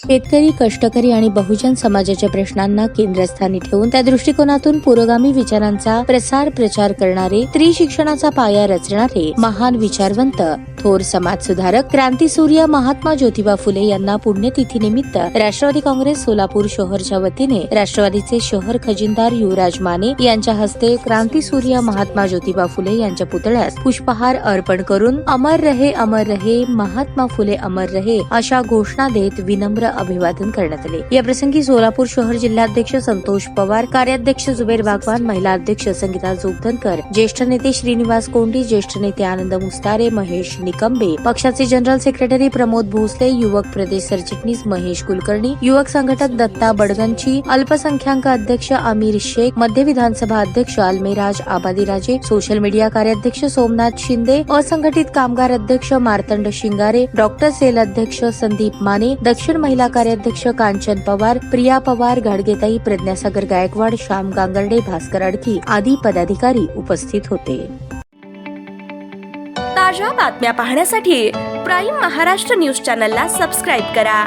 शेतकरी, कष्टकरी आणि बहुजन समाजाच्या प्रश्नांना केंद्रस्थानी ठेवून त्या दृष्टिकोनातून पुरोगामी विचारांचा प्रचार करणारे, स्त्री शिक्षणाचा पाया रचणारे महान विचारवंत, थोर समाजसुधारक, क्रांतीसूर्य महात्मा ज्योतिबा फुले यांना पुण्यतिथीनिमित्त राष्ट्रवादी काँग्रेस सोलापूर शहरच्या वतीने राष्ट्रवादीचे शहर खजिनदार युवराज माने यांच्या हस्ते क्रांतीसूर्य महात्मा ज्योतिबा फुले यांच्या पुतळ्यास पुष्पहार अर्पण करून अमर रहे महात्मा फुले अमर रहे अशा घोषणा देत विनम्र अभिवादन करण्यात आले। या प्रसंगी सोलापूर शहर जिल्हाध्यक्ष संतोष पवार, कार्याध्यक्ष जुबेर बागवान, महिला अध्यक्ष संगीता जोगधनकर, ज्येष्ठ नेते श्रीनिवास कोंडी, ज्येष्ठ नेते आनंद मुस्तारे, महेश निकंबे, पक्षाचे जनरल सेक्रेटरी प्रमोद भोसले, युवक प्रदेश सरचिटणीस महेश कुलकर्णी, युवक संघटक दत्ता बडगंची, अल्पसंख्याक अध्यक्ष आमिर शेख, मध्य विधानसभा अध्यक्ष अल्मेराज आबादीराजे, सोशल मीडिया कार्याध्यक्ष सोमनाथ शिंदे, असंघटित कामगार अध्यक्ष मार्तंड शिंगारे, डॉक्टर सेल अध्यक्ष संदीप माने, दक्षिण महिला कार्याध्यक्ष कांचन पवार, प्रिया पवार, गाडगेताई, प्रज्ञासागर गायकवाड, श्याम गांगर्डे, भास्कर अडकी आदी पदाधिकारी उपस्थित होते। ताज्या बातम्या पाहण्यासाठी प्राईम महाराष्ट्र न्यूज चॅनलला सबस्क्राईब करा।